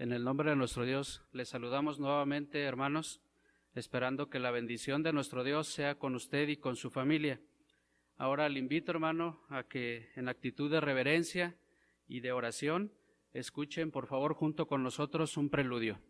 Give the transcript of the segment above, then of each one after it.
En el nombre de nuestro Dios, les saludamos nuevamente, hermanos, esperando que la bendición de nuestro Dios sea con usted y con su familia. Ahora le invito, hermano, a que en actitud de reverencia y de oración, escuchen, por favor, junto con nosotros un preludio.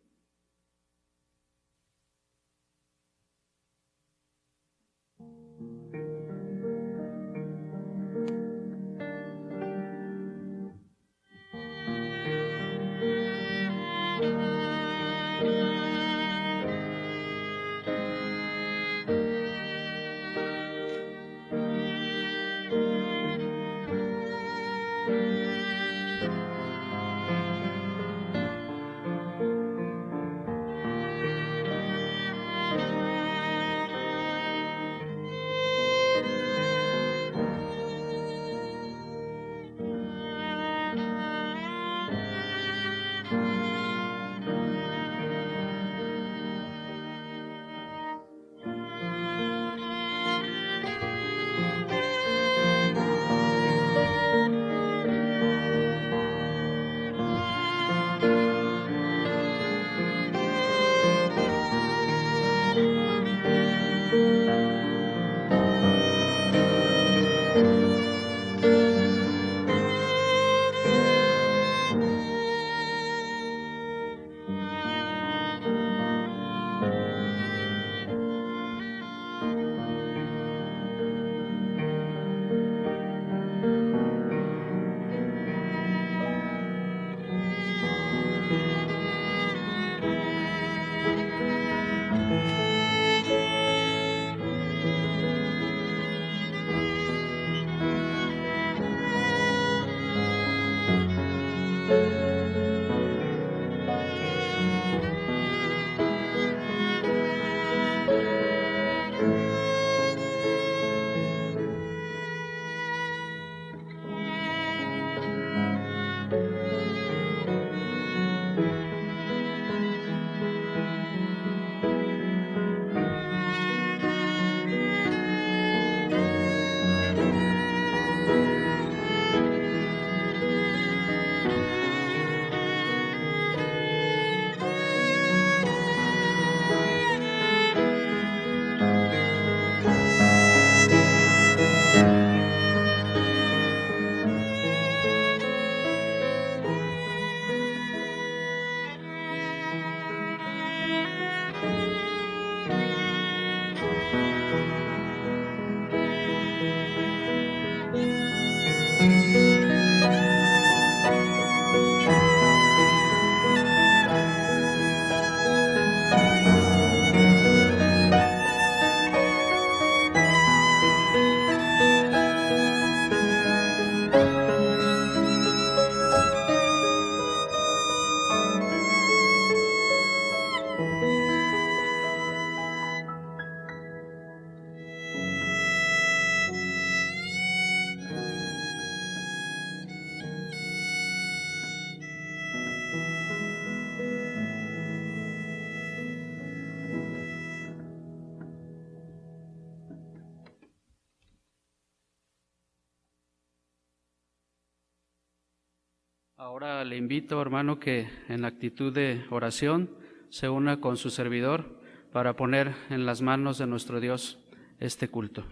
Ahora le invito, hermano, que en actitud de oración se una con su servidor para poner en las manos de nuestro Dios este culto.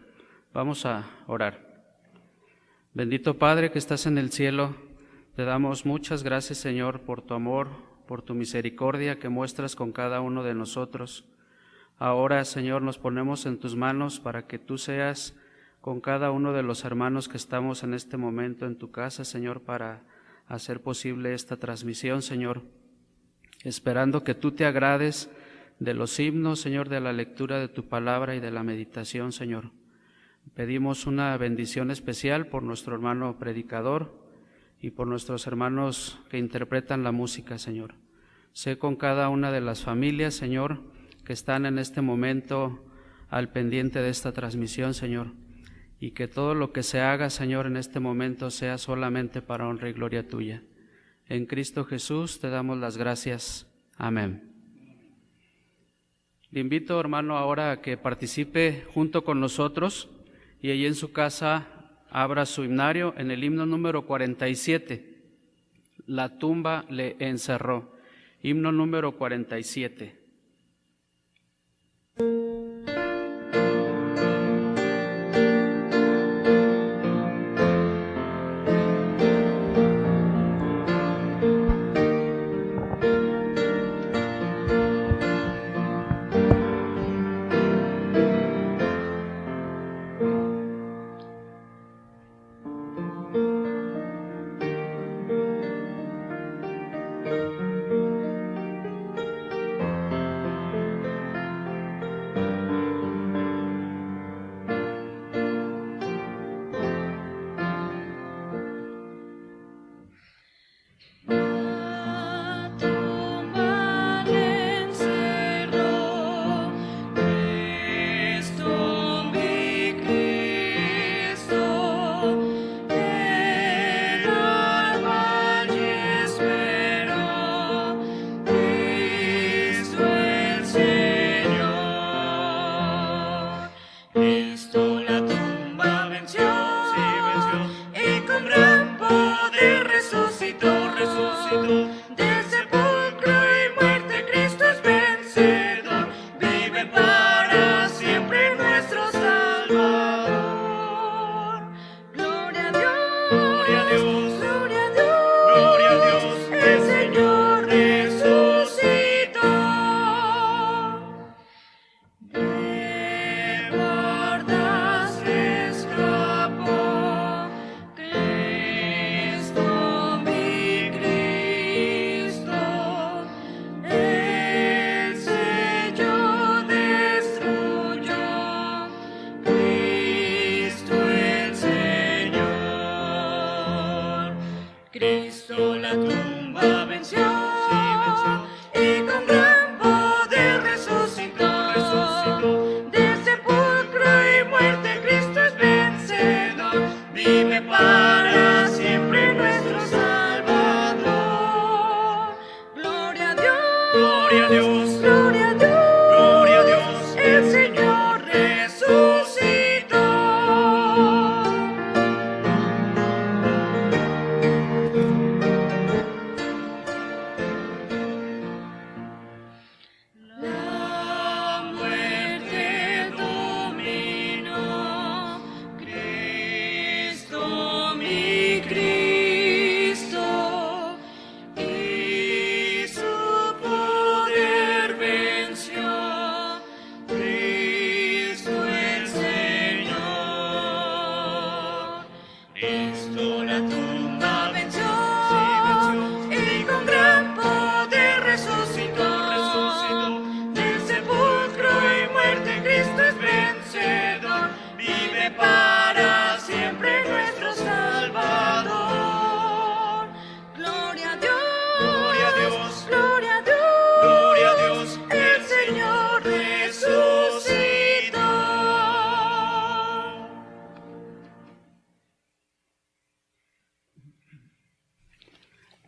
Vamos a orar. Bendito Padre que estás en el cielo, te damos muchas gracias, Señor, por tu amor, por tu misericordia que muestras con cada uno de nosotros. Ahora, Señor, nos ponemos en tus manos para que tú seas con cada uno de los hermanos que estamos en este momento en tu casa, Señor, para hacer posible esta transmisión, Señor, esperando que tú te agrades de los himnos, Señor, de la lectura de tu palabra y de la meditación, Señor. Pedimos una bendición especial por nuestro hermano predicador y por nuestros hermanos que interpretan la música, Señor. Sé con cada una de las familias, Señor, que están en este momento al pendiente de esta transmisión, Señor, y que todo lo que se haga, Señor, en este momento sea solamente para honra y gloria tuya. En Cristo Jesús te damos las gracias. Amén. Le invito, hermano, ahora a que participe junto con nosotros y allí en su casa abra su himnario en el himno número 47, La tumba le encerró. himno número 47.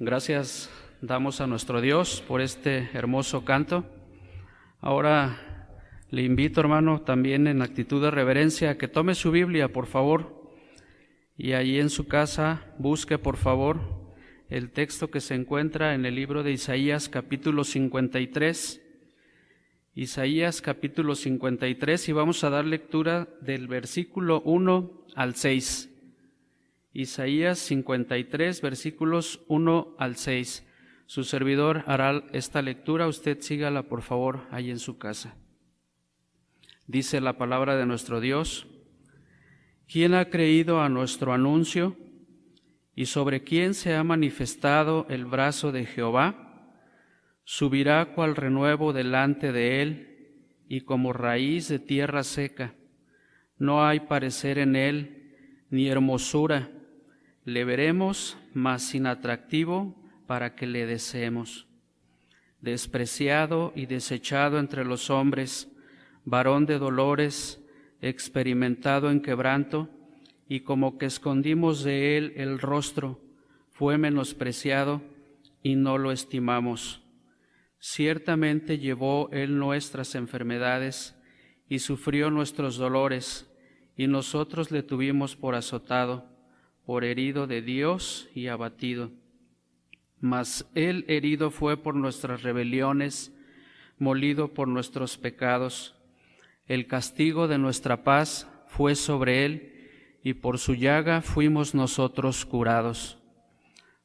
Gracias damos a nuestro Dios por este hermoso canto. Ahora le invito, hermano, también en actitud de reverencia, a que tome su Biblia, por favor, y allí en su casa busque, por favor, el texto que se encuentra en el libro de Isaías, capítulo 53. Isaías, capítulo 53, y vamos a dar lectura del versículo 1 al 6. Isaías 53, versículos 1 al 6. Su servidor hará esta lectura, usted sígala por favor ahí en su casa. Dice la palabra de nuestro Dios: ¿Quién ha creído a nuestro anuncio? ¿Y sobre quién se ha manifestado el brazo de Jehová? Subirá cual renuevo delante de él, y como raíz de tierra seca. No hay parecer en él, ni hermosura. Le veremos, mas sin atractivo, para que le deseemos. Despreciado y desechado entre los hombres, varón de dolores, experimentado en quebranto, y como que escondimos de él el rostro, fue menospreciado y no lo estimamos. Ciertamente llevó él nuestras enfermedades y sufrió nuestros dolores, y nosotros le tuvimos por azotado, por herido de Dios y abatido. Mas Él herido fue por nuestras rebeliones, molido por nuestros pecados. El castigo de nuestra paz fue sobre Él, y por su llaga fuimos nosotros curados.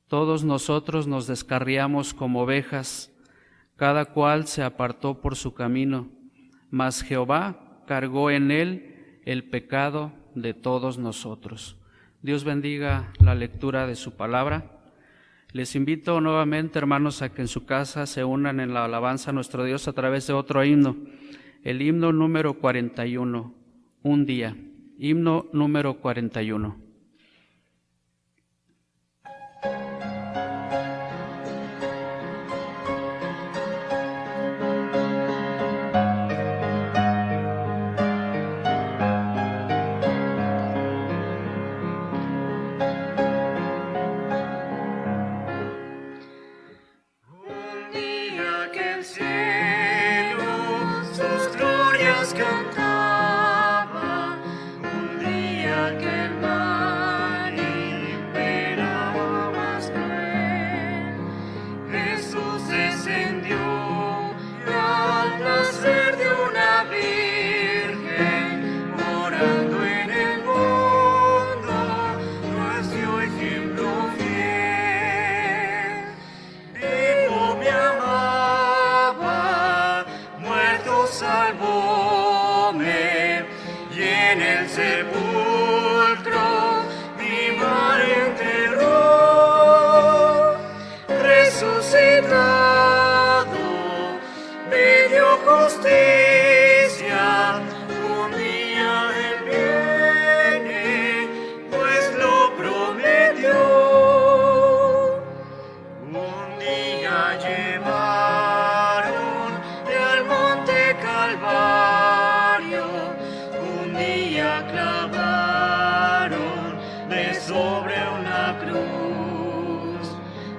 Todos nosotros nos descarriamos como ovejas, cada cual se apartó por su camino, mas Jehová cargó en Él el pecado de todos nosotros. Dios bendiga la lectura de su palabra. Les invito nuevamente, hermanos, a que en su casa se unan en la alabanza a nuestro Dios a través de otro himno, el himno número 41, Un día, himno número 41.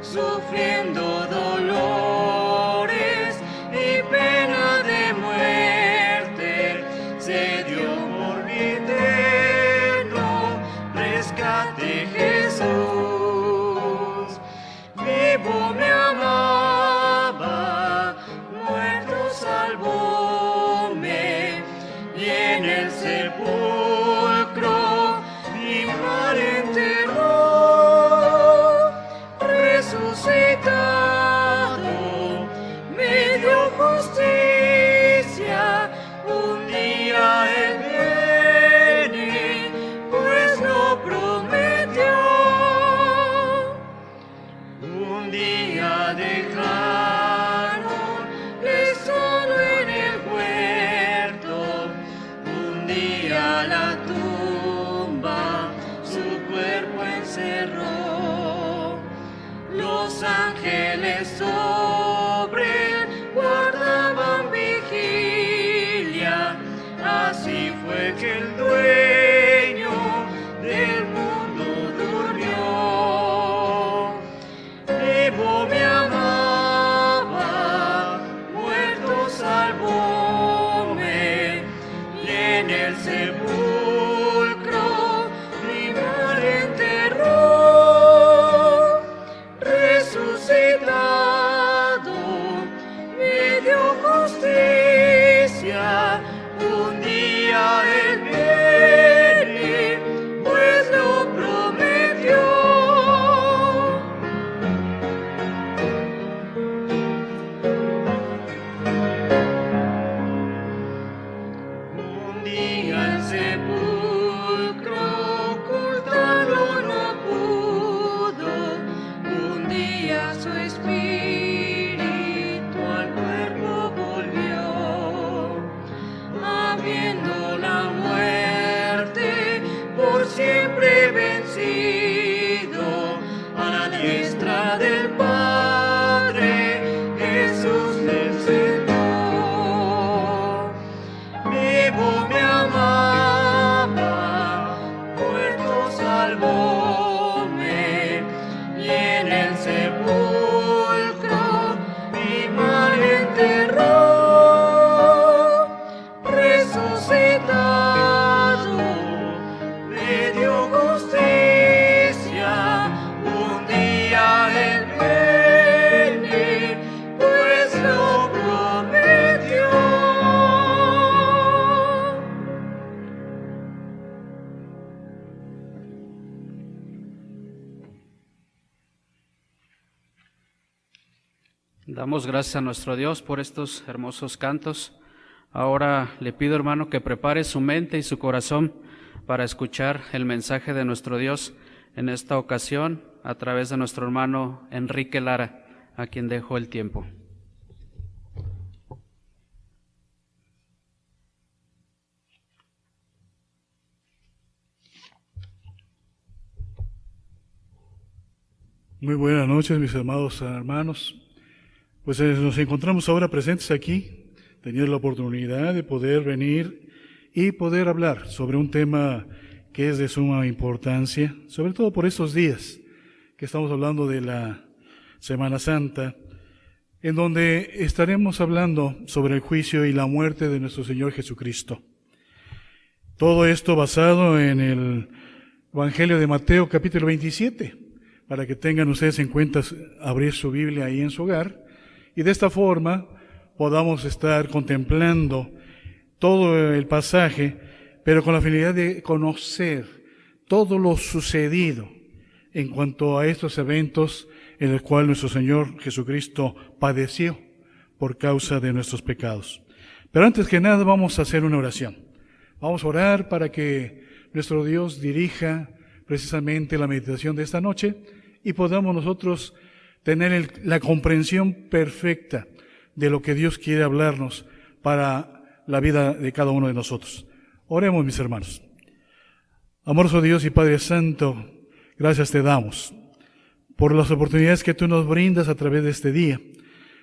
Sufriendo dolores y pena de muerte. Damos gracias a nuestro Dios por estos hermosos cantos. Ahora le pido, hermano, que prepare su mente y su corazón para escuchar el mensaje de nuestro Dios en esta ocasión a través de nuestro hermano Enrique Lara, a quien dejo el tiempo. Muy buenas noches, mis amados hermanos. Pues nos encontramos ahora presentes aquí, teniendo la oportunidad de poder venir y poder hablar sobre un tema que es de suma importancia, sobre todo por estos días que estamos hablando de la Semana Santa, en donde estaremos hablando sobre el juicio y la muerte de nuestro Señor Jesucristo. Todo esto basado en el Evangelio de Mateo, capítulo 27, para que tengan ustedes en cuenta abrir su Biblia ahí en su hogar, y de esta forma podamos estar contemplando todo el pasaje, pero con la finalidad de conocer todo lo sucedido en cuanto a estos eventos en el cual nuestro Señor Jesucristo padeció por causa de nuestros pecados. Pero antes que nada vamos a hacer una oración. Vamos a orar para que nuestro Dios dirija precisamente la meditación de esta noche y podamos nosotros tener la comprensión perfecta de lo que Dios quiere hablarnos para la vida de cada uno de nosotros. Oremos, mis hermanos. Amoroso Dios y Padre Santo, gracias te damos por las oportunidades que tú nos brindas a través de este día,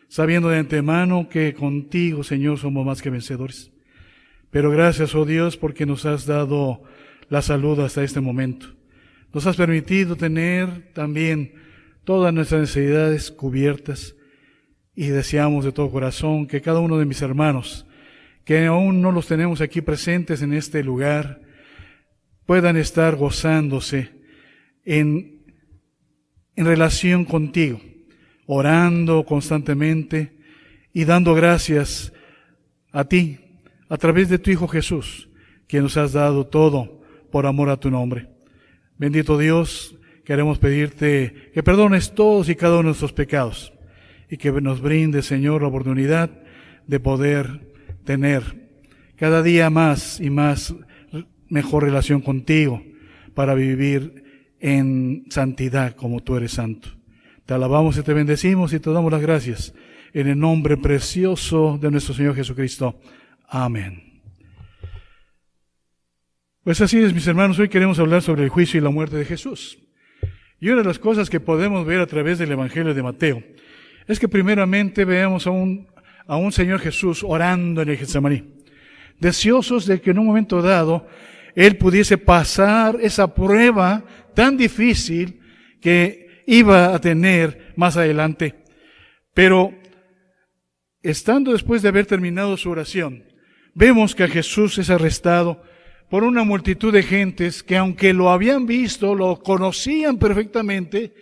sabiendo de antemano que contigo, Señor, somos más que vencedores. Pero gracias, oh Dios, porque nos has dado la salud hasta este momento. Nos has permitido tener también todas nuestras necesidades cubiertas y deseamos de todo corazón que cada uno de mis hermanos, que aún no los tenemos aquí presentes en este lugar, puedan estar gozándose en relación contigo, orando constantemente y dando gracias a ti, a través de tu Hijo Jesús, quien nos has dado todo por amor a tu nombre. Bendito Dios, queremos pedirte que perdones todos y cada uno de nuestros pecados y que nos brindes, Señor, la oportunidad de poder tener cada día más y más mejor relación contigo para vivir en santidad como tú eres santo. Te alabamos y te bendecimos y te damos las gracias en el nombre precioso de nuestro Señor Jesucristo. Amén. Pues así es, mis hermanos, hoy queremos hablar sobre el juicio y la muerte de Jesús. Y una de las cosas que podemos ver a través del Evangelio de Mateo es que primeramente veamos a un Señor Jesús orando en el Getsemaní, deseosos de que en un momento dado Él pudiese pasar esa prueba tan difícil que iba a tener más adelante. Pero estando después de haber terminado su oración, vemos que Jesús es arrestado por una multitud de gentes que, aunque lo habían visto, lo conocían perfectamente,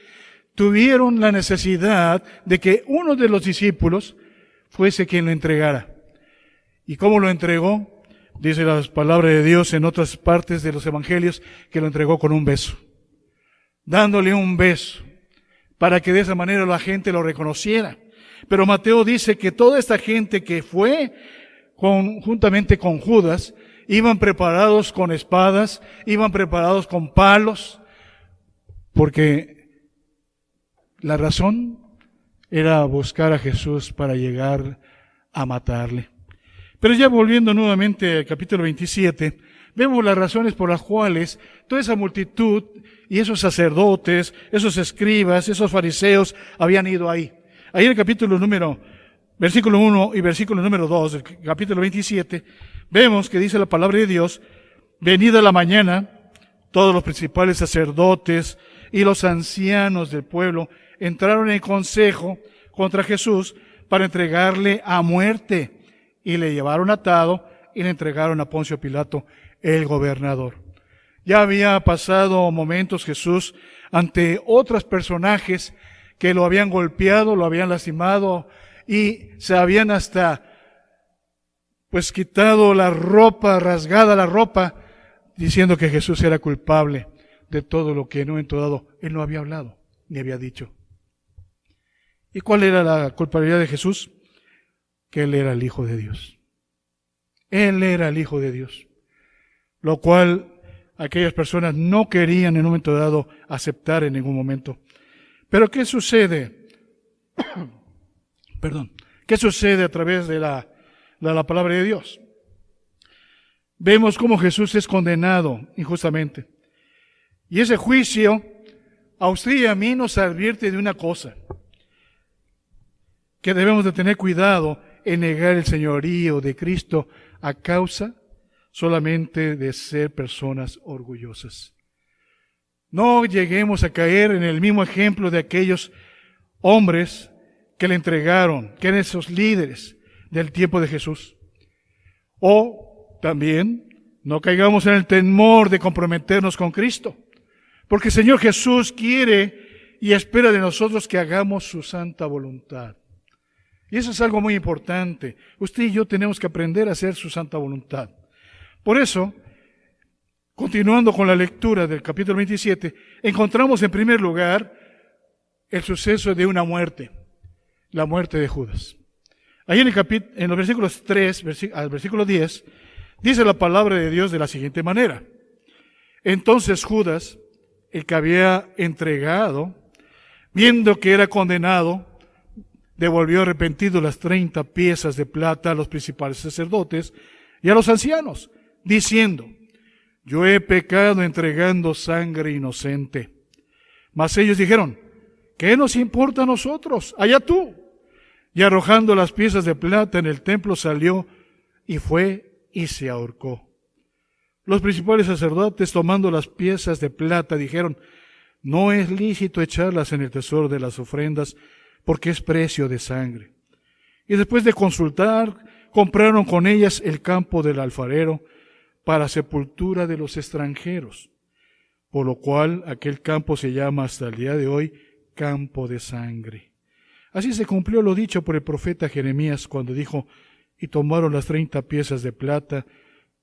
tuvieron la necesidad de que uno de los discípulos fuese quien lo entregara. ¿Y cómo lo entregó? Dice las palabras de Dios en otras partes de los evangelios que lo entregó con un beso, dándole un beso, para que de esa manera la gente lo reconociera. Pero Mateo dice que toda esta gente que fue juntamente con Judas, iban preparados con espadas, iban preparados con palos, porque la razón era buscar a Jesús para llegar a matarle. Pero ya volviendo nuevamente al capítulo 27, vemos las razones por las cuales toda esa multitud y esos sacerdotes, esos escribas, esos fariseos habían ido ahí. Ahí en el versículo 1 y versículo número 2 del capítulo 27, vemos que dice la palabra de Dios: venida la mañana, todos los principales sacerdotes y los ancianos del pueblo entraron en consejo contra Jesús para entregarle a muerte, y le llevaron atado y le entregaron a Poncio Pilato, el gobernador. Ya había pasado momentos Jesús ante otros personajes que lo habían golpeado, lo habían lastimado y se habían hasta quitado la ropa, rasgada la ropa, diciendo que Jesús era culpable de todo lo que en un momento dado él no había hablado ni había dicho. ¿Y cuál era la culpabilidad de Jesús? Que Él era el Hijo de Dios. Él era el Hijo de Dios. Lo cual aquellas personas no querían en un momento dado aceptar en ningún momento. Pero ¿qué sucede? Perdón. ¿Qué sucede a través de la palabra de Dios? Vemos cómo Jesús es condenado injustamente. Y ese juicio a usted y a mí nos advierte de una cosa, que debemos de tener cuidado en negar el señorío de Cristo a causa solamente de ser personas orgullosas. No lleguemos a caer en el mismo ejemplo de aquellos hombres que le entregaron, que eran esos líderes del tiempo de Jesús. O también no caigamos en el temor de comprometernos con Cristo, porque el Señor Jesús quiere y espera de nosotros que hagamos su santa voluntad. Y eso es algo muy importante. Usted y yo tenemos que aprender a hacer su santa voluntad. Por eso, continuando con la lectura del capítulo 27, encontramos en primer lugar el suceso de una muerte, la muerte de Judas. Ahí en los versículos 3 al versículo 10, dice la palabra de Dios de la siguiente manera. Entonces Judas, el que había entregado, viendo que era condenado, devolvió arrepentido las 30 piezas de plata a los principales sacerdotes y a los ancianos, diciendo, yo he pecado entregando sangre inocente. Mas ellos dijeron, ¿qué nos importa a nosotros? Allá tú. Y arrojando las piezas de plata en el templo salió y fue y se ahorcó. Los principales sacerdotes, tomando las piezas de plata, dijeron, no es lícito echarlas en el tesoro de las ofrendas, porque es precio de sangre. Y después de consultar, compraron con ellas el campo del alfarero para sepultura de los extranjeros, por lo cual aquel campo se llama hasta el día de hoy campo de sangre. Así se cumplió lo dicho por el profeta Jeremías cuando dijo, y tomaron las 30 piezas de plata,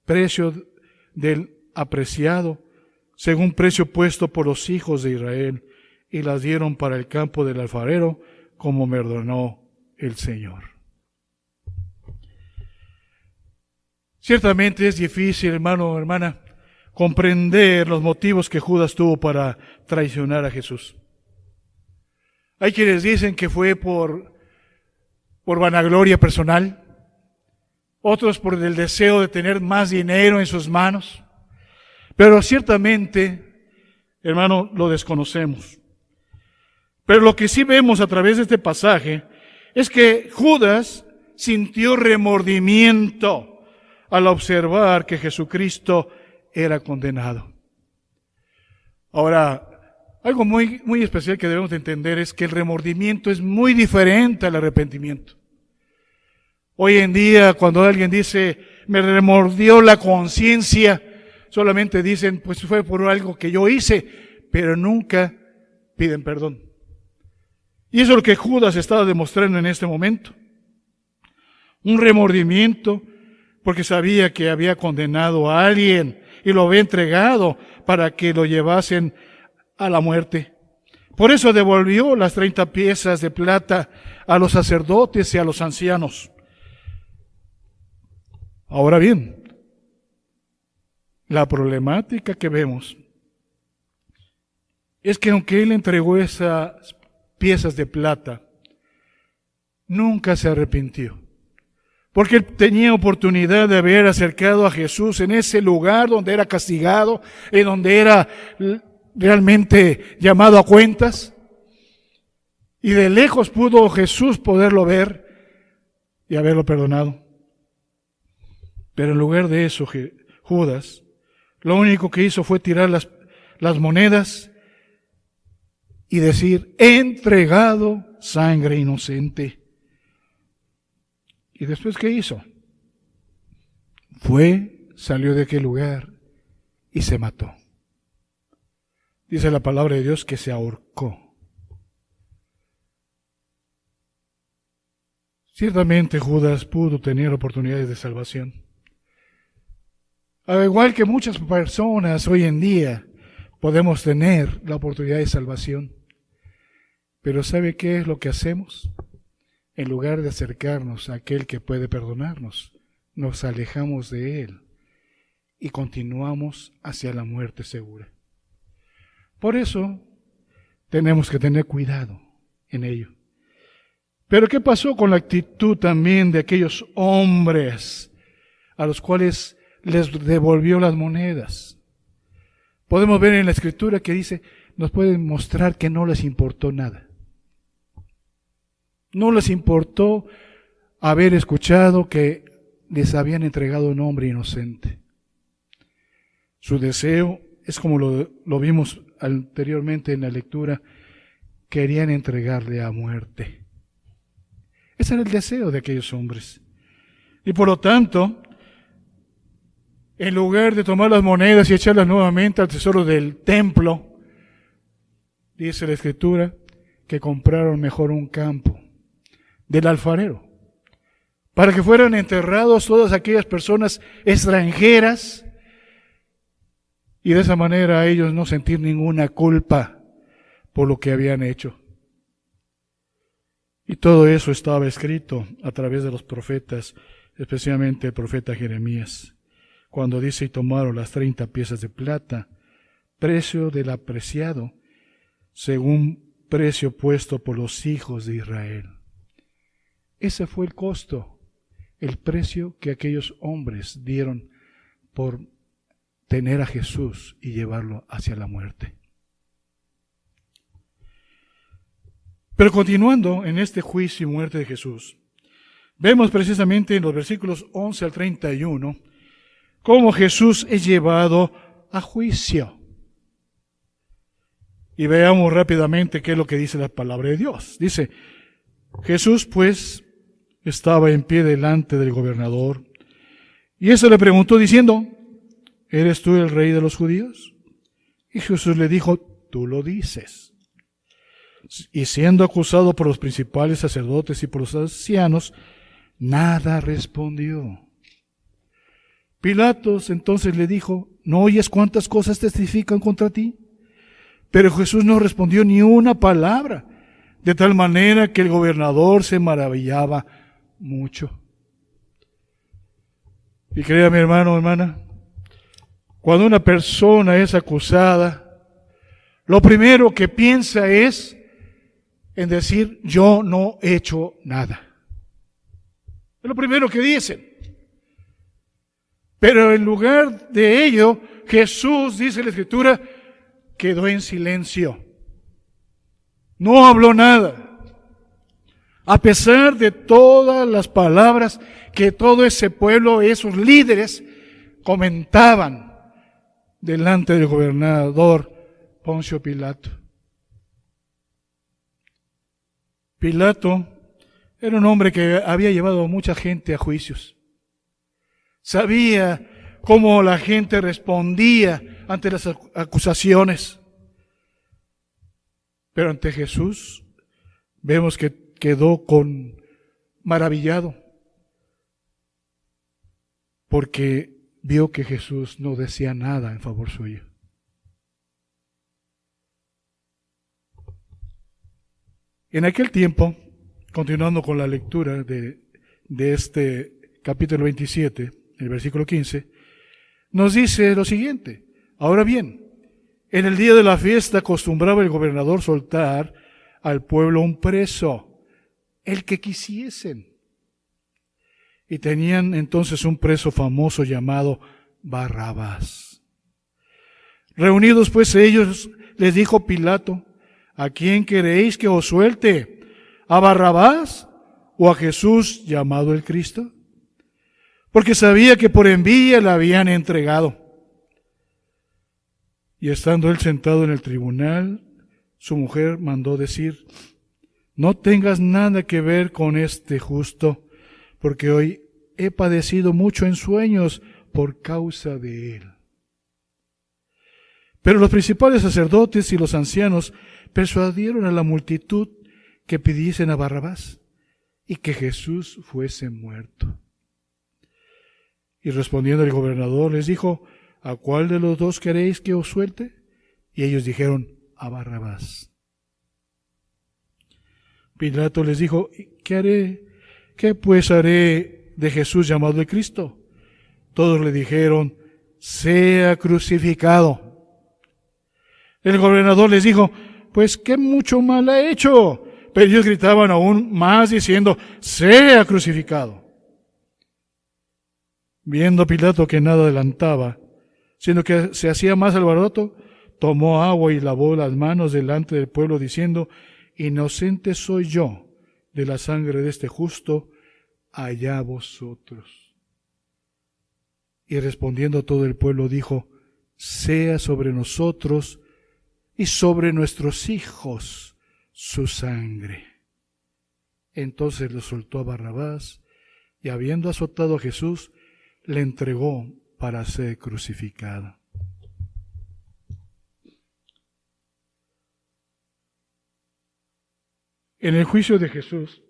precio del apreciado, según precio puesto por los hijos de Israel, y las dieron para el campo del alfarero, como me ordenó el Señor. Ciertamente es difícil, hermano o hermana, comprender los motivos que Judas tuvo para traicionar a Jesús. Hay quienes dicen que fue por vanagloria personal, otros por el deseo de tener más dinero en sus manos, pero ciertamente, hermano, lo desconocemos. Pero lo que sí vemos a través de este pasaje es que Judas sintió remordimiento al observar que Jesucristo era condenado. Ahora, algo muy especial que debemos de entender es que el remordimiento es muy diferente al arrepentimiento. Hoy en día, cuando alguien dice, me remordió la conciencia, solamente dicen, pues fue por algo que yo hice, pero nunca piden perdón. Y eso es lo que Judas estaba demostrando en este momento. Un remordimiento porque sabía que había condenado a alguien y lo había entregado para que lo llevasen a la muerte. Por eso devolvió las 30 piezas de plata a los sacerdotes y a los ancianos. Ahora bien, la problemática que vemos es que aunque él entregó esas piezas de plata, nunca se arrepintió. Porque él tenía oportunidad de haber acercado a Jesús en ese lugar donde era castigado, en donde era realmente llamado a cuentas. Y de lejos pudo Jesús poderlo ver y haberlo perdonado. Pero en lugar de eso, Judas, lo único que hizo fue tirar las monedas y decir, he entregado sangre inocente. ¿Y después qué hizo? Salió de aquel lugar y se mató. Dice la palabra de Dios que se ahorcó. Ciertamente Judas pudo tener oportunidades de salvación. Al igual que muchas personas hoy en día podemos tener la oportunidad de salvación. Pero ¿sabe qué es lo que hacemos? En lugar de acercarnos a aquel que puede perdonarnos, nos alejamos de él y continuamos hacia la muerte segura. Por eso tenemos que tener cuidado en ello. Pero ¿qué pasó con la actitud también de aquellos hombres a los cuales les devolvió las monedas? Podemos ver en la Escritura que dice, nos puede mostrar que no les importó nada. No les importó haber escuchado que les habían entregado un hombre inocente. Su deseo es como lo vimos anteriormente en la lectura, querían entregarle a muerte. Ese era el deseo de aquellos hombres. Y por lo tanto, en lugar de tomar las monedas y echarlas nuevamente al tesoro del templo, dice la Escritura que compraron mejor un campo del alfarero, para que fueran enterrados todas aquellas personas extranjeras y de esa manera ellos no sentir ninguna culpa por lo que habían hecho. Y todo eso estaba escrito a través de los profetas, especialmente el profeta Jeremías, cuando dice, y tomaron las 30 piezas de plata, precio del apreciado, según precio puesto por los hijos de Israel. Ese fue el costo, el precio que aquellos hombres dieron por tener a Jesús y llevarlo hacia la muerte. Pero continuando en este juicio y muerte de Jesús, vemos precisamente en los versículos 11 al 31 cómo Jesús es llevado a juicio. Y veamos rápidamente qué es lo que dice la palabra de Dios. Dice, Jesús pues estaba en pie delante del gobernador, y éste le preguntó diciendo, ¿eres tú el rey de los judíos? Y Jesús le dijo, tú lo dices. Y siendo acusado por los principales sacerdotes y por los ancianos, nada respondió. Pilatos entonces le dijo, ¿no oyes cuántas cosas testifican contra ti? Pero Jesús no respondió ni una palabra, de tal manera que el gobernador se maravillaba mucho. Y créame, hermano, hermana, cuando una persona es acusada, lo primero que piensa es en decir, yo no he hecho nada. Es lo primero que dicen. Pero en lugar de ello, Jesús, dice la Escritura, quedó en silencio. No habló nada. A pesar de todas las palabras que todo ese pueblo, esos líderes, comentaban delante del gobernador Poncio Pilato. Pilato era un hombre que había llevado a mucha gente a juicios. Sabía cómo la gente respondía ante las acusaciones. Pero ante Jesús vemos que quedó maravillado, porque vio que Jesús no decía nada en favor suyo. En aquel tiempo, continuando con la lectura de este capítulo 27, el versículo 15, nos dice lo siguiente. Ahora bien, en el día de la fiesta acostumbraba el gobernador soltar al pueblo un preso, el que quisiesen. Y tenían entonces un preso famoso llamado Barrabás. Reunidos pues ellos, les dijo Pilato, ¿a quién queréis que os suelte? ¿A Barrabás o a Jesús llamado el Cristo? Porque sabía que por envidia le habían entregado. Y estando él sentado en el tribunal, su mujer mandó decir, no tengas nada que ver con este justo, porque hoy he padecido mucho en sueños por causa de él. Pero los principales sacerdotes y los ancianos persuadieron a la multitud que pidiesen a Barrabás y que Jesús fuese muerto. Y respondiendo el gobernador les dijo, ¿a cuál de los dos queréis que os suelte? Y ellos dijeron, a Barrabás. Pilato les dijo: ¿qué haré? ¿Qué pues haré de Jesús llamado el Cristo? Todos le dijeron: sea crucificado. El gobernador les dijo: pues qué mucho mal ha hecho. Pero ellos gritaban aún más diciendo: sea crucificado. Viendo Pilato que nada adelantaba, sino que se hacía más alboroto, tomó agua y lavó las manos delante del pueblo diciendo: inocente soy yo de la sangre de este justo, allá vosotros. Y respondiendo todo el pueblo dijo: sea sobre nosotros y sobre nuestros hijos su sangre. Entonces lo soltó a Barrabás, y habiendo azotado a Jesús, le entregó para ser crucificado. En el juicio de Jesús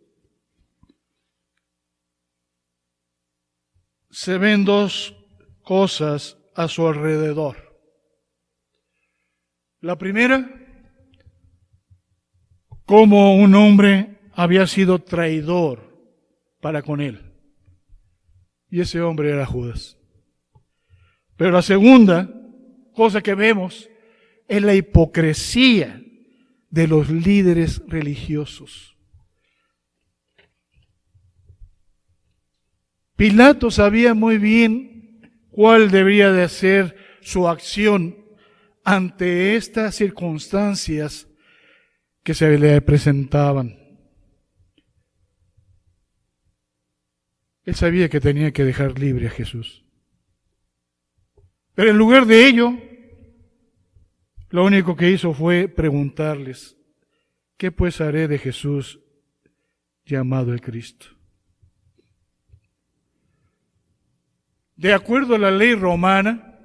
se ven dos cosas a su alrededor. La primera, cómo un hombre había sido traidor para con él. Y ese hombre era Judas. Pero la segunda cosa que vemos es la hipocresía de los líderes religiosos. Pilato sabía muy bien cuál debería de ser su acción ante estas circunstancias que se le presentaban. Él sabía que tenía que dejar libre a Jesús. Pero en lugar de ello, lo único que hizo fue preguntarles: ¿qué pues haré de Jesús llamado el Cristo? De acuerdo a la ley romana,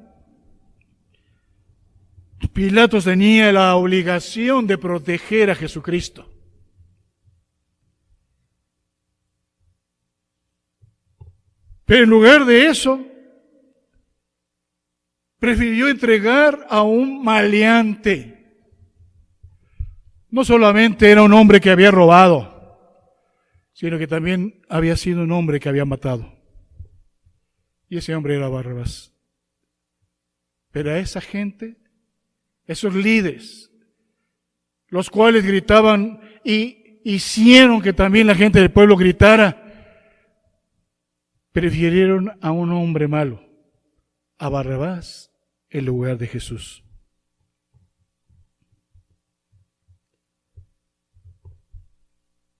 Pilato tenía la obligación de proteger a Jesucristo. Pero en lugar de eso, prefirió entregar a un maleante. No solamente era un hombre que había robado, sino que también había sido un hombre que había matado. Y ese hombre era Barrabás. Pero a esa gente, esos líderes, los cuales gritaban y hicieron que también la gente del pueblo gritara, prefirieron a un hombre malo, a Barrabás, en lugar de Jesús.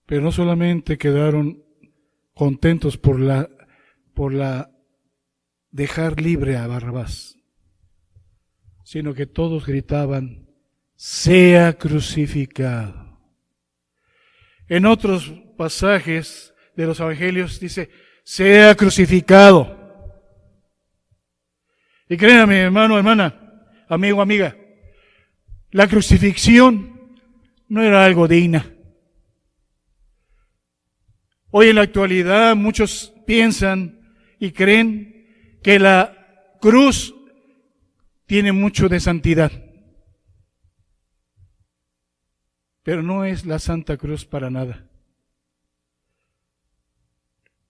Pero no solamente quedaron contentos por la dejar libre a Barrabás, sino que todos gritaban: sea crucificado. En otros pasajes de los evangelios dice: sea crucificado. Y créanme, hermano, hermana, amigo, amiga, la crucifixión no era algo digna. Hoy en la actualidad muchos piensan y creen que la cruz tiene mucho de santidad. Pero no es la Santa Cruz para nada.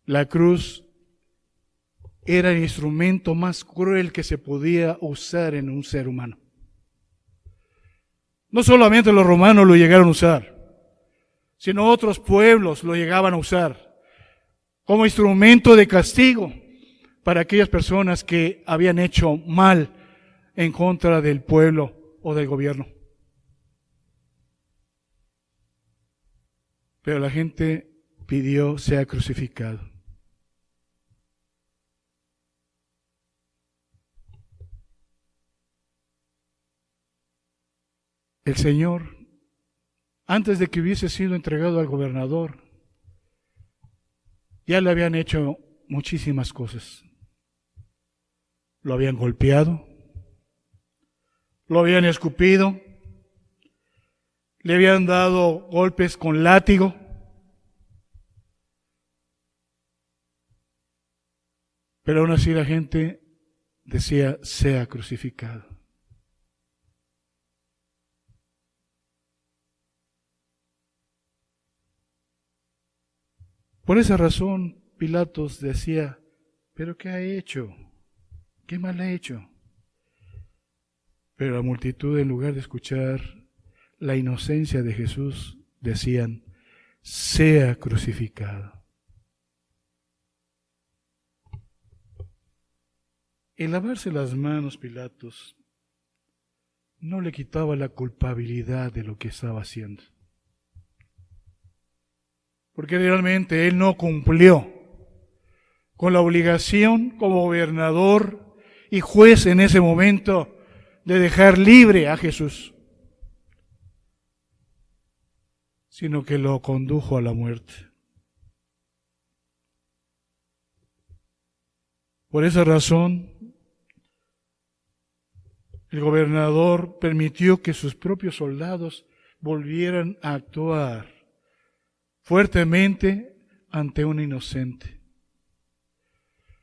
La cruz era el instrumento más cruel que se podía usar en un ser humano. No solamente los romanos lo llegaron a usar, sino otros pueblos lo llegaban a usar como instrumento de castigo para aquellas personas que habían hecho mal en contra del pueblo o del gobierno. Pero la gente pidió sea crucificado. El Señor, antes de que hubiese sido entregado al gobernador, ya le habían hecho muchísimas cosas. Lo habían golpeado, lo habían escupido, le habían dado golpes con látigo. Pero aún así la gente decía: sea crucificado. Por esa razón, Pilatos decía, ¿pero qué ha hecho? ¿Qué mal ha hecho? Pero la multitud, en lugar de escuchar la inocencia de Jesús, decían, sea crucificado. El lavarse las manos, Pilatos, no le quitaba la culpabilidad de lo que estaba haciendo. Porque realmente él no cumplió con la obligación como gobernador y juez en ese momento de dejar libre a Jesús, sino que lo condujo a la muerte. Por esa razón, el gobernador permitió que sus propios soldados volvieran a actuar fuertemente ante un inocente.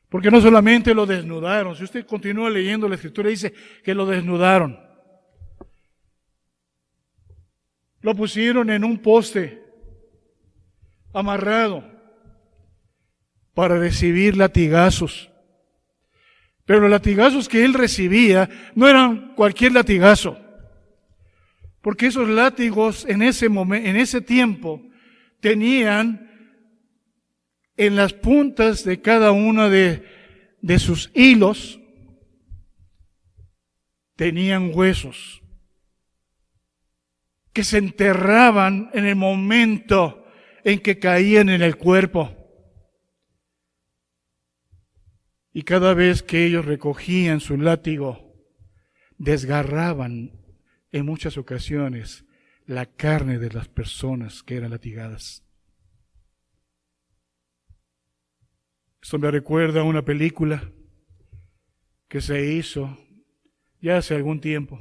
Porque no solamente lo desnudaron, si usted continúa leyendo la Escritura, dice que lo desnudaron. Lo pusieron en un poste, amarrado, para recibir latigazos. Pero los latigazos que él recibía no eran cualquier latigazo, porque esos látigos en ese momento, en ese tiempo, tenían en las puntas de cada uno de sus hilos, tenían huesos que se enterraban en el momento en que caían en el cuerpo. Y cada vez que ellos recogían su látigo, desgarraban en muchas ocasiones la carne de las personas que eran latigadas. Esto me recuerda a una película que se hizo ya hace algún tiempo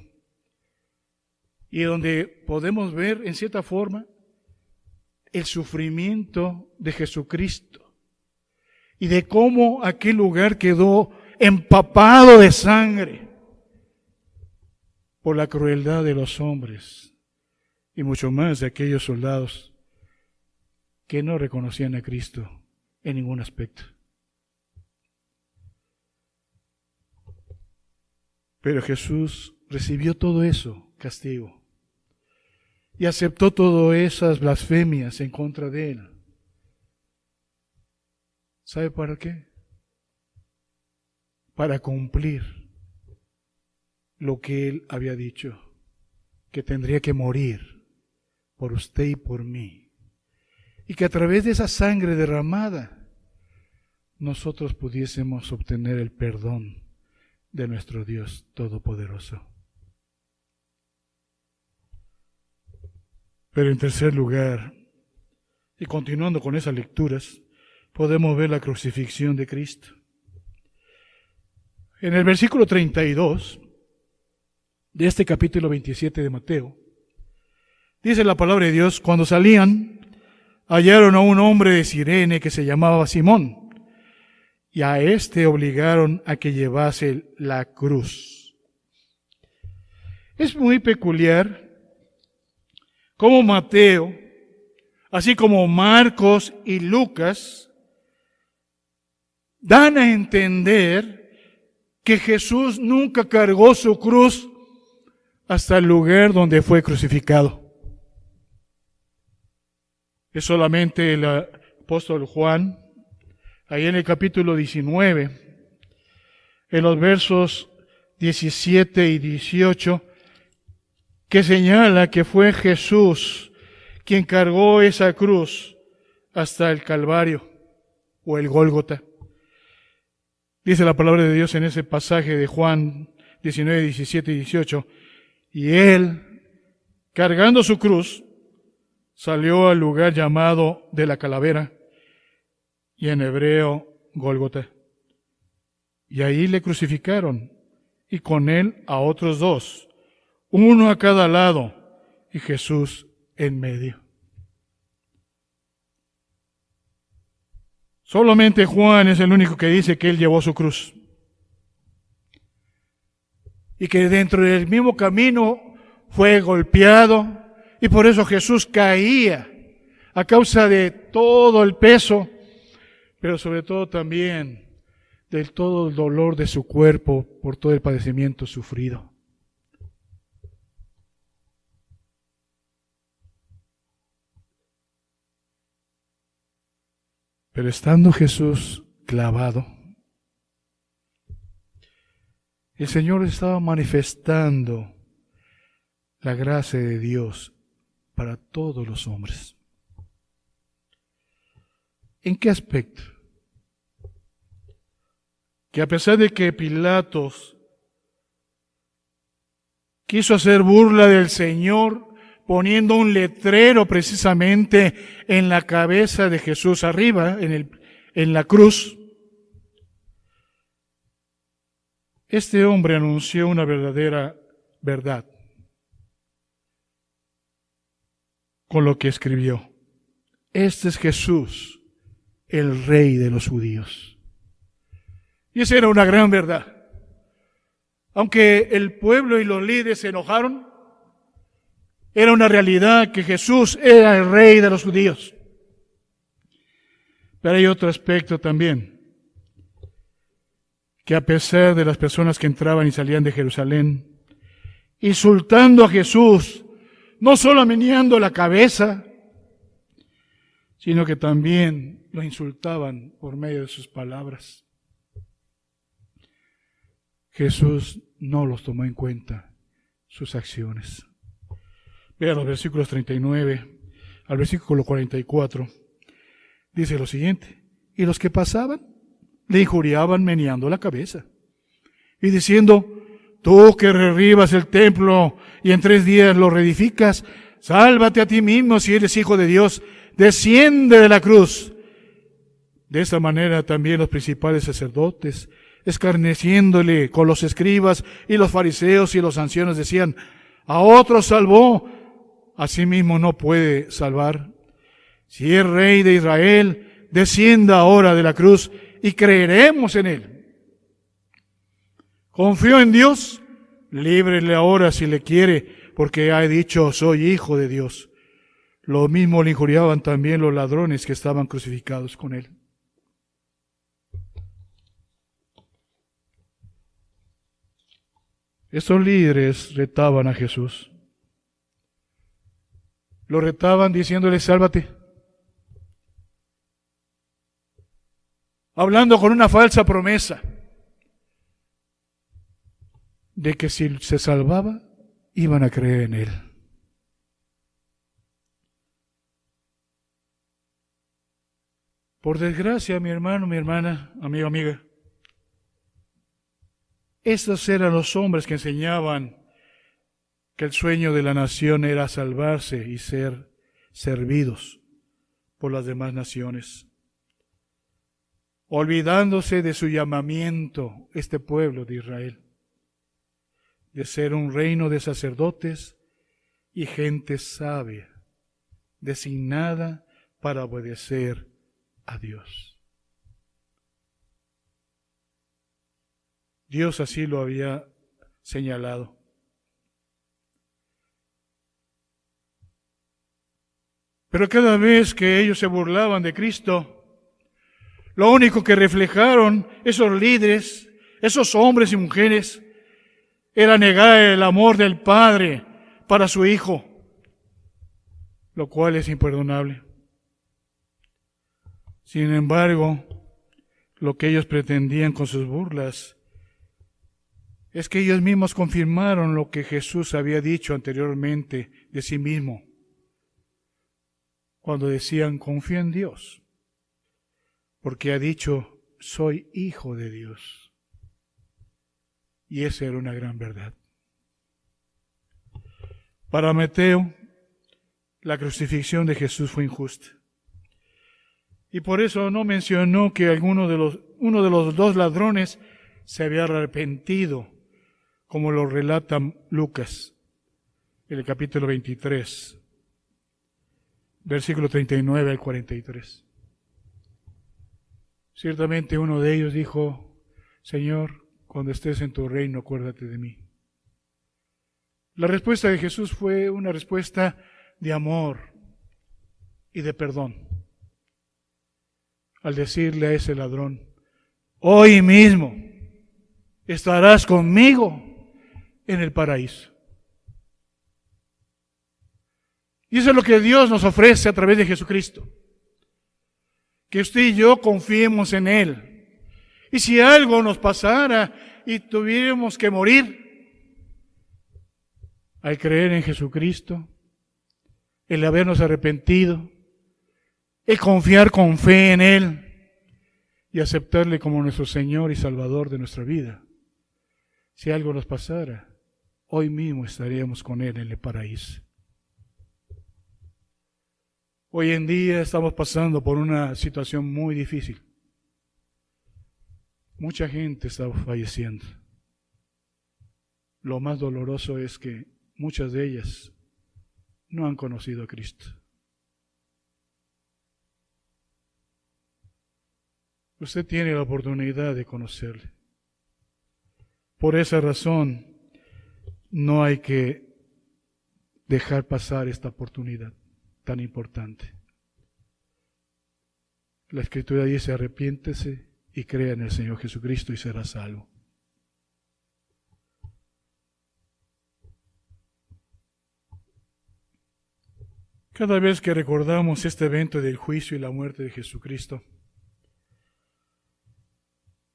y donde podemos ver en cierta forma el sufrimiento de Jesucristo y de cómo aquel lugar quedó empapado de sangre por la crueldad de los hombres y mucho más de aquellos soldados que no reconocían a Cristo en ningún aspecto. Pero Jesús recibió todo eso, castigo, y aceptó todas esas blasfemias en contra de él. ¿Sabe para qué? Para cumplir lo que él había dicho, que tendría que morir por usted y por mí, y que a través de esa sangre derramada nosotros pudiésemos obtener el perdón de nuestro Dios Todopoderoso. Pero en tercer lugar, y continuando con esas lecturas, podemos ver la crucifixión de Cristo. En el versículo 32 de este capítulo 27 de Mateo, dice la palabra de Dios, cuando salían, hallaron a un hombre de Cirene que se llamaba Simón, y a éste obligaron a que llevase la cruz. Es muy peculiar cómo Mateo, así como Marcos y Lucas, dan a entender que Jesús nunca cargó su cruz hasta el lugar donde fue crucificado. Es solamente el apóstol Juan, ahí en el capítulo 19, en los versos 17 y 18, que señala que fue Jesús quien cargó esa cruz hasta el Calvario o el Gólgota. Dice la palabra de Dios en ese pasaje de Juan 19, 17 y 18, y él, cargando su cruz, salió al lugar llamado de la calavera, y en hebreo Gólgota. Y ahí le crucificaron, y con él a otros dos, uno a cada lado, y Jesús en medio. Solamente Juan es el único que dice que él llevó su cruz. Y que dentro del mismo camino fue golpeado, y por eso Jesús caía a causa de todo el peso, pero sobre todo también de todo el dolor de su cuerpo por todo el padecimiento sufrido. Pero estando Jesús clavado, el Señor estaba manifestando la gracia de Dios para todos los hombres. ¿En qué aspecto? Que a pesar de que Pilatos quiso hacer burla del Señor poniendo un letrero precisamente en la cabeza de Jesús arriba, en la cruz, este hombre anunció una verdadera verdad con lo que escribió. Este es Jesús, el Rey de los judíos. Y esa era una gran verdad. Aunque el pueblo y los líderes se enojaron, era una realidad que Jesús era el Rey de los judíos. Pero hay otro aspecto también, que a pesar de las personas que entraban y salían de Jerusalén, insultando a Jesús, no solo meneando la cabeza, sino que también lo insultaban por medio de sus palabras, Jesús no los tomó en cuenta, sus acciones. Vean los versículos 39 al versículo 44. Dice lo siguiente: y los que pasaban le injuriaban meneando la cabeza y diciendo: tú que derribas el templo y en 3 días lo reedificas, sálvate a ti mismo si eres hijo de Dios, desciende de la cruz. De esta manera también los principales sacerdotes, escarneciéndole con los escribas y los fariseos y los ancianos, decían: a otro salvó, a sí mismo no puede salvar. Si es Rey de Israel, descienda ahora de la cruz y creeremos en él. Confío en Dios, líbrele ahora si le quiere, porque ha dicho: soy hijo de Dios. Lo mismo le injuriaban también los ladrones que estaban crucificados con él. Estos líderes retaban a Jesús. Lo retaban diciéndole: sálvate. Hablando con una falsa promesa de que si se salvaba, iban a creer en él. Por desgracia, mi hermano, mi hermana, amigo, amiga, estos eran los hombres que enseñaban que el sueño de la nación era salvarse y ser servidos por las demás naciones, olvidándose de su llamamiento, este pueblo de Israel, de ser un reino de sacerdotes y gente sabia, designada para obedecer a Dios. Dios así lo había señalado. Pero cada vez que ellos se burlaban de Cristo, lo único que reflejaron esos líderes, esos hombres y mujeres, era negar el amor del Padre para su Hijo, lo cual es imperdonable. Sin embargo, lo que ellos pretendían con sus burlas es que ellos mismos confirmaron lo que Jesús había dicho anteriormente de sí mismo, cuando decían: confío en Dios, porque ha dicho: soy hijo de Dios. Y esa era una gran verdad. Para Mateo, la crucifixión de Jesús fue injusta. Y por eso no mencionó que uno de los 2 ladrones se había arrepentido, como lo relata Lucas, en el capítulo 23, versículo 39 al 43. Ciertamente uno de ellos dijo: Señor, cuando estés en tu reino, acuérdate de mí. La respuesta de Jesús fue una respuesta de amor, y de perdón. Al decirle a ese ladrón, hoy mismo estarás conmigo en el paraíso. Y eso es lo que Dios nos ofrece a través de Jesucristo. Que usted y yo confiemos en Él. Y si algo nos pasara y tuviéramos que morir, al creer en Jesucristo, el habernos arrepentido, el confiar con fe en Él y aceptarle como nuestro Señor y Salvador de nuestra vida, si algo nos pasara, hoy mismo estaríamos con Él en el paraíso. Hoy en día estamos pasando por una situación muy difícil. Mucha gente está falleciendo. Lo más doloroso es que muchas de ellas no han conocido a Cristo. Usted tiene la oportunidad de conocerle. Por esa razón, no hay que dejar pasar esta oportunidad tan importante. La Escritura dice, arrepiéntese y crea en el Señor Jesucristo y será salvo. Cada vez que recordamos este evento del juicio y la muerte de Jesucristo,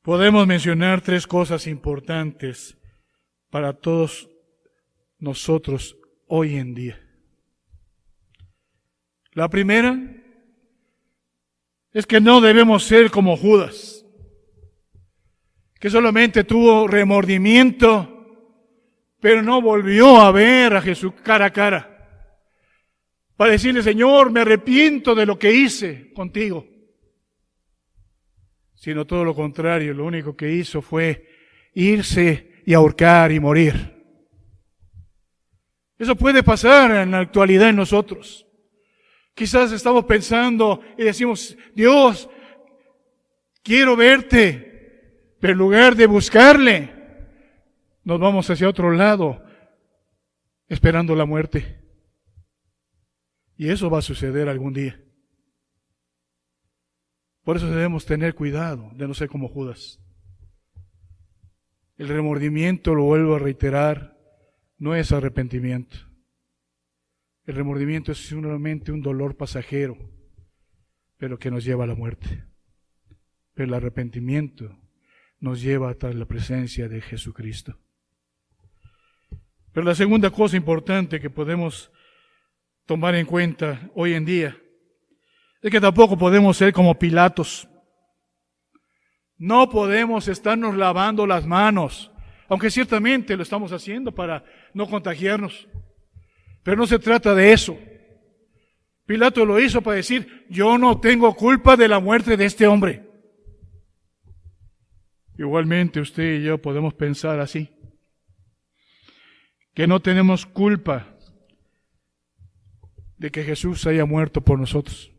podemos mencionar tres cosas importantes para todos nosotros hoy en día. La primera es que no debemos ser como Judas, que solamente tuvo remordimiento, pero no volvió a ver a Jesús cara a cara, para decirle, Señor, me arrepiento de lo que hice contigo. Sino todo lo contrario, lo único que hizo fue irse y ahorcar y morir. Eso puede pasar en la actualidad en nosotros. Quizás estamos pensando y decimos, Dios, quiero verte, pero en lugar de buscarle, nos vamos hacia otro lado, esperando la muerte. Y eso va a suceder algún día. Por eso debemos tener cuidado de no ser como Judas. El remordimiento, lo vuelvo a reiterar, no es arrepentimiento. El remordimiento es solamente un dolor pasajero, pero que nos lleva a la muerte. Pero el arrepentimiento nos lleva hasta la presencia de Jesucristo. Pero la segunda cosa importante que podemos tomar en cuenta hoy en día es que tampoco podemos ser como Pilatos. No podemos estarnos lavando las manos, aunque ciertamente lo estamos haciendo para no contagiarnos. Pero no se trata de eso. Pilato lo hizo para decir, yo no tengo culpa de la muerte de este hombre. Igualmente usted y yo podemos pensar así, que no tenemos culpa de que Jesús haya muerto por nosotros.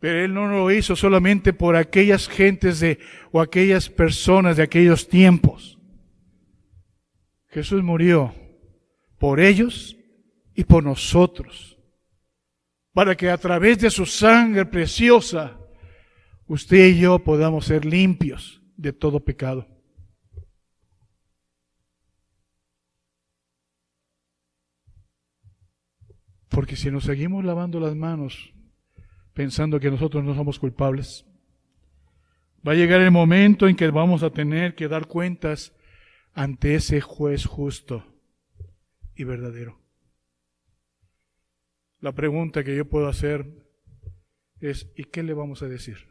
Pero Él no lo hizo solamente por aquellas gentes o aquellas personas de aquellos tiempos. Jesús murió por ellos y por nosotros, para que a través de su sangre preciosa, usted y yo podamos ser limpios de todo pecado. Porque si nos seguimos lavando las manos pensando que nosotros no somos culpables, va a llegar el momento en que vamos a tener que dar cuentas ante ese juez justo y verdadero. La pregunta que yo puedo hacer es, ¿y qué le vamos a decir?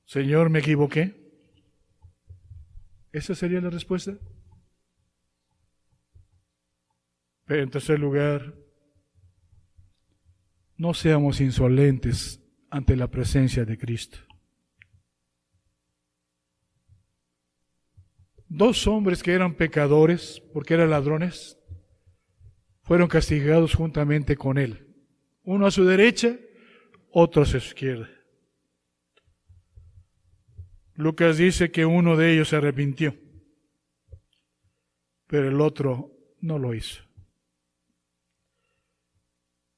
Señor, me equivoqué. ¿Esa sería la respuesta? Pero en tercer lugar, no seamos insolentes ante la presencia de Cristo. Dos hombres que eran pecadores, porque eran ladrones, fueron castigados juntamente con él. Uno a su derecha, otro a su izquierda. Lucas dice que uno de ellos se arrepintió, pero el otro no lo hizo.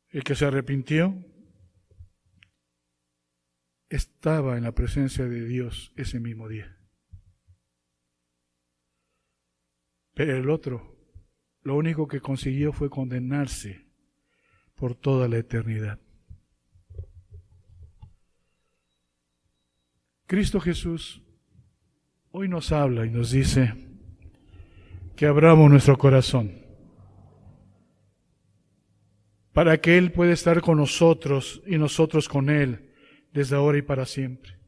El que se arrepintió estaba en la presencia de Dios ese mismo día. Pero el otro, lo único que consiguió fue condenarse por toda la eternidad. Cristo Jesús hoy nos habla y nos dice que abramos nuestro corazón para que Él pueda estar con nosotros y nosotros con Él desde ahora y para siempre.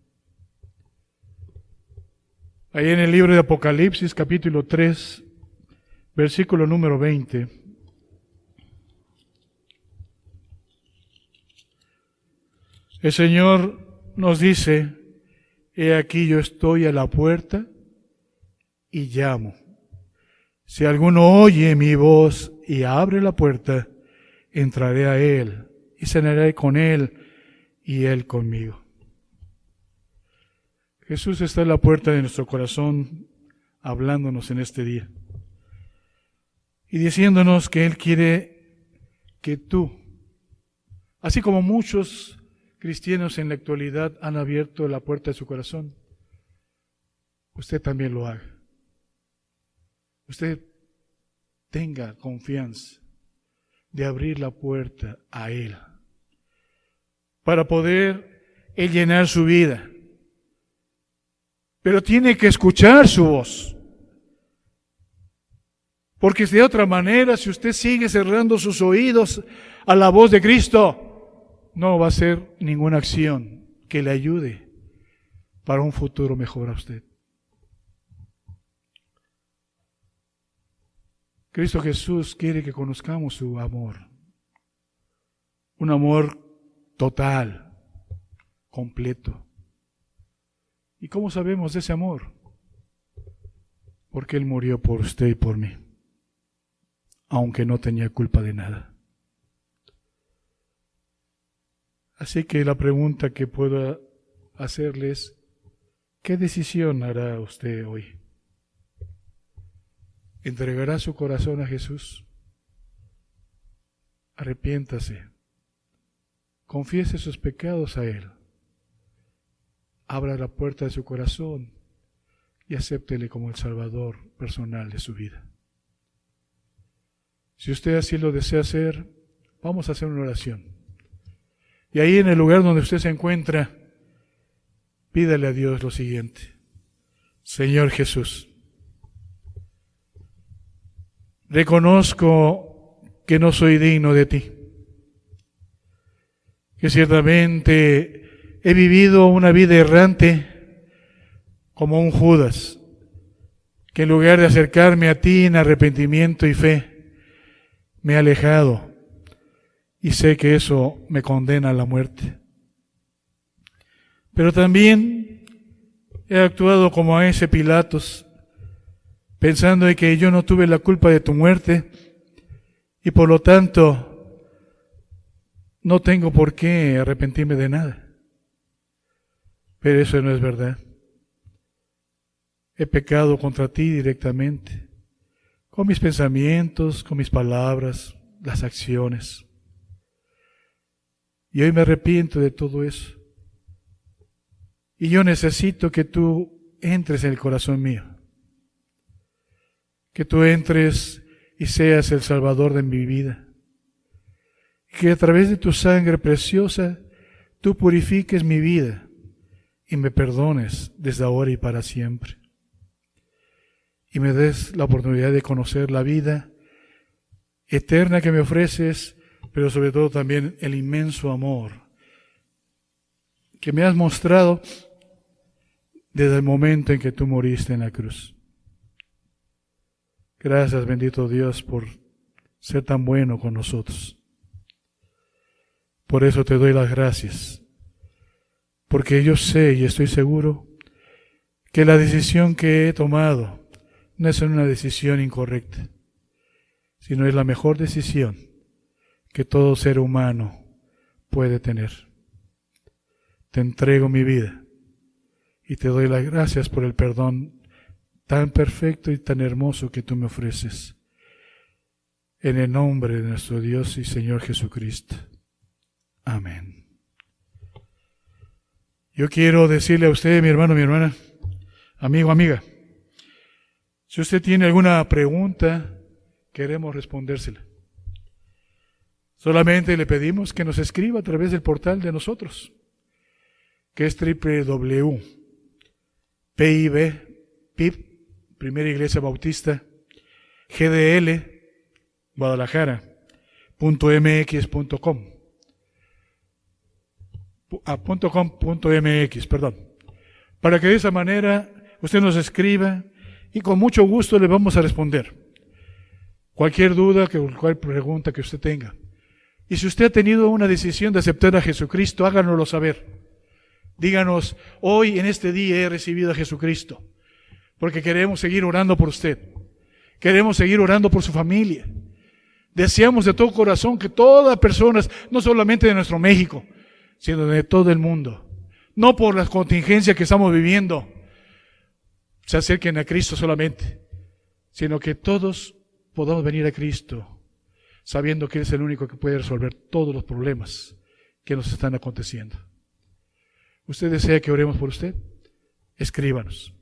Ahí en el libro de Apocalipsis, capítulo 3, versículo número 20. El Señor nos dice: he aquí yo estoy a la puerta y llamo. Si alguno oye mi voz y abre la puerta, entraré a él y cenaré con él y él conmigo. Jesús está en la puerta de nuestro corazón hablándonos en este día y diciéndonos que Él quiere que tú, así como muchos cristianos en la actualidad han abierto la puerta de su corazón, usted también lo haga. Usted tenga confianza de abrir la puerta a Él para poder Él llenar su vida. Pero tiene que escuchar su voz. Porque de otra manera, si usted sigue cerrando sus oídos a la voz de Cristo, no va a hacer ninguna acción que le ayude para un futuro mejor a usted. Cristo Jesús quiere que conozcamos su amor. Un amor total, completo. ¿Y cómo sabemos de ese amor? Porque Él murió por usted y por mí, aunque no tenía culpa de nada. Así que la pregunta que puedo hacerle es: ¿qué decisión hará usted hoy? ¿Entregará su corazón a Jesús? Arrepiéntase, confiese sus pecados a Él, abra la puerta de su corazón y acéptele como el Salvador personal de su vida. Si usted así lo desea hacer, vamos a hacer una oración. Y ahí en el lugar donde usted se encuentra, pídale a Dios lo siguiente: Señor Jesús, reconozco que no soy digno de ti, que ciertamente he vivido una vida errante como un Judas, que en lugar de acercarme a ti en arrepentimiento y fe, me he alejado y sé que eso me condena a la muerte. Pero también he actuado como a ese Pilatos, pensando de que yo no tuve la culpa de tu muerte y por lo tanto no tengo por qué arrepentirme de nada. Pero eso no es verdad. He pecado contra ti directamente, con mis pensamientos, con mis palabras, las acciones. Y hoy me arrepiento de todo eso. Y yo necesito que tú entres en el corazón mío. Que tú entres y seas el Salvador de mi vida. Que a través de tu sangre preciosa tú purifiques mi vida y me perdones desde ahora y para siempre. Y me des la oportunidad de conocer la vida eterna que me ofreces, pero sobre todo también el inmenso amor que me has mostrado desde el momento en que tú moriste en la cruz. Gracias, bendito Dios, por ser tan bueno con nosotros. Por eso te doy las gracias, porque yo sé y estoy seguro que la decisión que he tomado no es una decisión incorrecta, sino es la mejor decisión que todo ser humano puede tener. Te entrego mi vida y te doy las gracias por el perdón tan perfecto y tan hermoso que tú me ofreces. en el nombre de nuestro Dios y Señor Jesucristo. Amén. Yo quiero decirle a usted, mi hermano, mi hermana, amigo, amiga, si usted tiene alguna pregunta, queremos respondérsela. Solamente le pedimos que nos escriba a través del portal de nosotros, que es www.PIB, Primera Iglesia Bautista, GDL, Guadalajara.mx.com. .com.mx, perdón. Para que de esa manera usted nos escriba y con mucho gusto le vamos a responder cualquier duda, cualquier pregunta que usted tenga. Y si usted ha tenido una decisión de aceptar a Jesucristo, háganoslo saber. Díganos, hoy en este día he recibido a Jesucristo, porque queremos seguir orando por usted. Queremos seguir orando por su familia. Deseamos de todo corazón que todas las personas, no solamente de nuestro México, sino de todo el mundo, no por las contingencias que estamos viviendo, se acerquen a Cristo solamente, sino que todos podamos venir a Cristo, sabiendo que Él es el único que puede resolver todos los problemas que nos están aconteciendo. ¿Usted desea que oremos por usted? Escríbanos.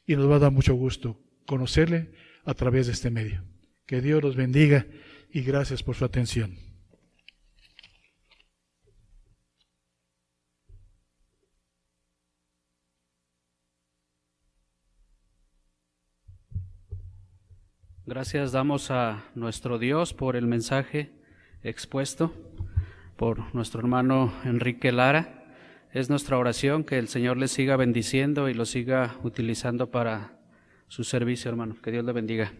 Y nos va a dar mucho gusto conocerle a través de este medio. Que Dios los bendiga y gracias por su atención. Gracias damos a nuestro Dios por el mensaje expuesto por nuestro hermano Enrique Lara. Es nuestra oración que el Señor le siga bendiciendo y lo siga utilizando para su servicio, hermano. Que Dios le bendiga.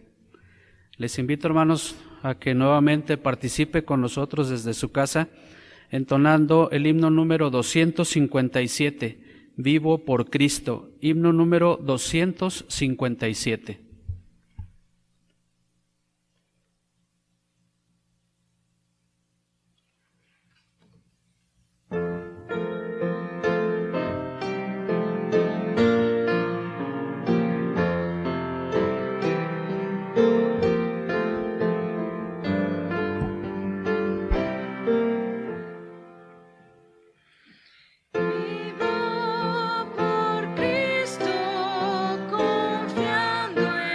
Les invito, hermanos, a que nuevamente participe con nosotros desde su casa, entonando el himno número 257, Vivo por Cristo, himno número 257. Vivo por Cristo, confiando en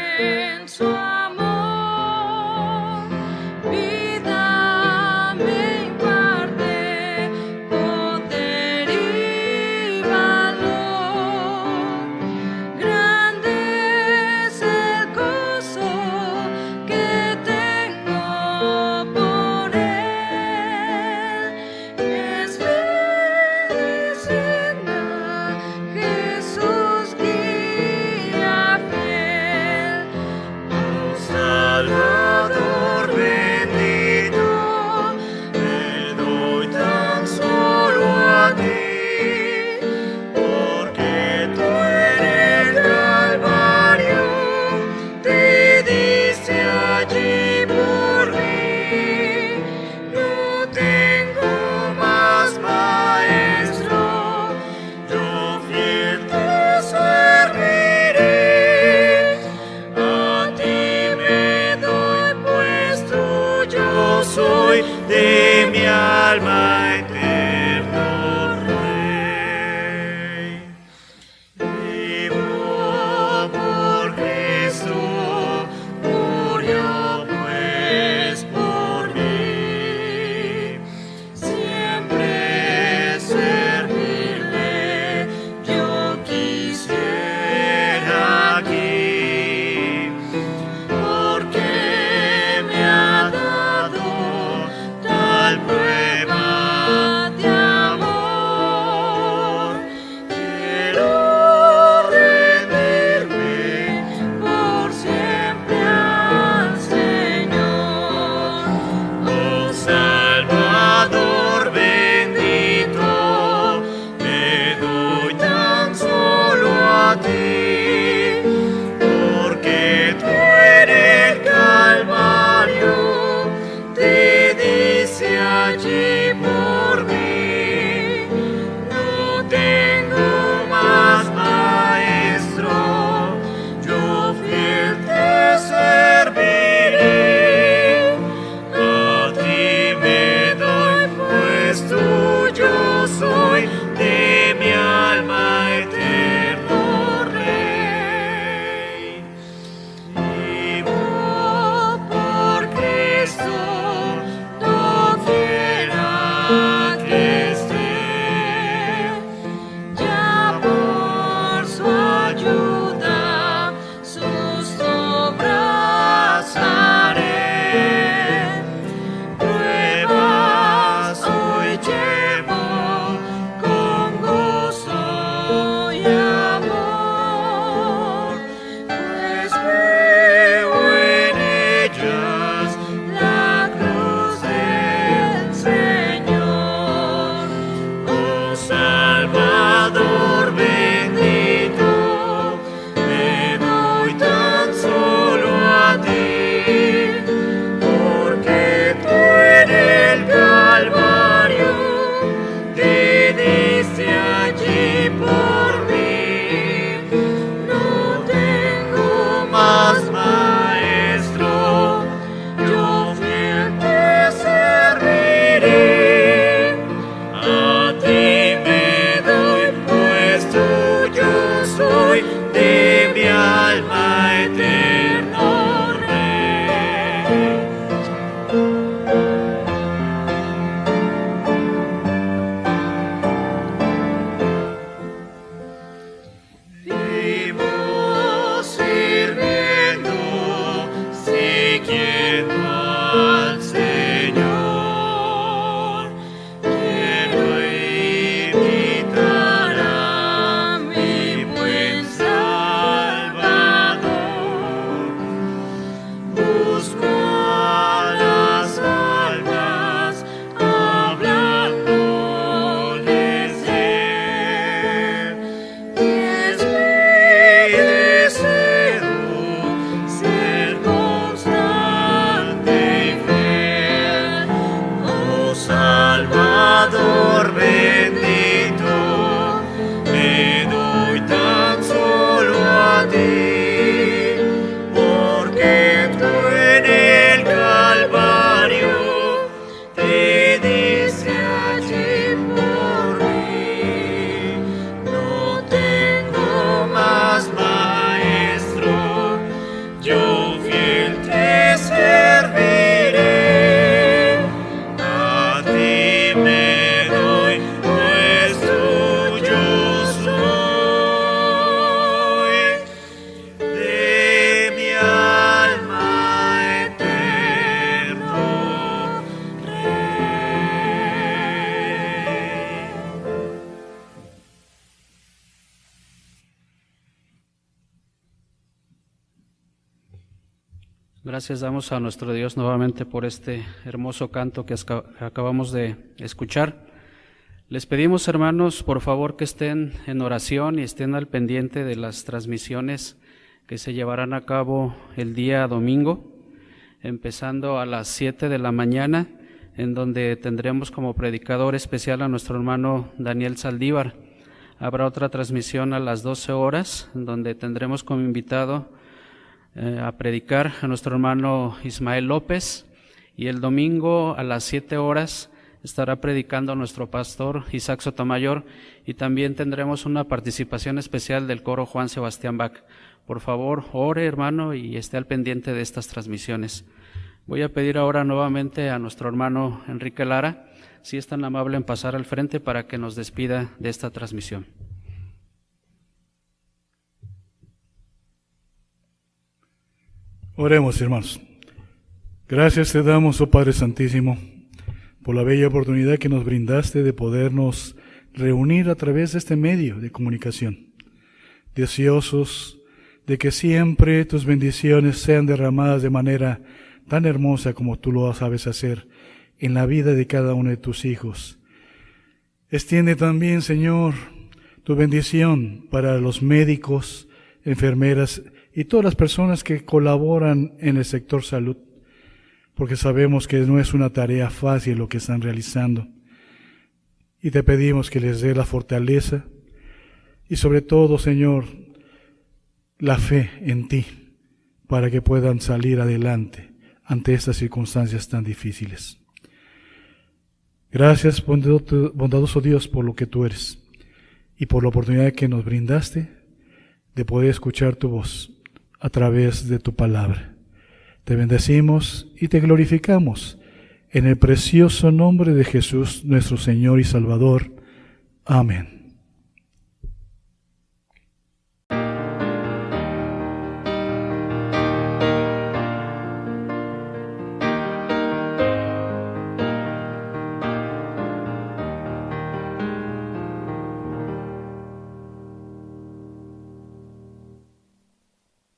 Gracias damos a nuestro Dios nuevamente por este hermoso canto que acabamos de escuchar. Les pedimos, hermanos, por favor que estén en oración y estén al pendiente de las transmisiones que se llevarán a cabo el día domingo, empezando a las 7 de la mañana, en donde tendremos como predicador especial a nuestro hermano Daniel Saldívar. Habrá otra transmisión a las 12 horas, en donde tendremos como invitado a predicar a nuestro hermano Ismael López, y el domingo a las 7 horas estará predicando nuestro pastor Isaac Sotomayor, y también tendremos una participación especial del coro Juan Sebastián Bach. Por favor, ore, hermano, y esté al pendiente de estas transmisiones. Voy a pedir ahora nuevamente a nuestro hermano Enrique Lara, si es tan amable en pasar al frente para que nos despida de esta transmisión. Oremos, hermanos. Gracias te damos, oh Padre Santísimo, por la bella oportunidad que nos brindaste de podernos reunir a través de este medio de comunicación, deseosos de que siempre tus bendiciones sean derramadas de manera tan hermosa como tú lo sabes hacer en la vida de cada uno de tus hijos. Extiende también, Señor, tu bendición para los médicos, enfermeras y todas las personas que colaboran en el sector salud, porque sabemos que no es una tarea fácil lo que están realizando. Y te pedimos que les dé la fortaleza y sobre todo, Señor, la fe en ti, para que puedan salir adelante ante estas circunstancias tan difíciles. Gracias, bondadoso Dios, por lo que tú eres y por la oportunidad que nos brindaste de poder escuchar tu voz a través de tu palabra. Te bendecimos y te glorificamos en el precioso nombre de Jesús, nuestro Señor y Salvador. Amén.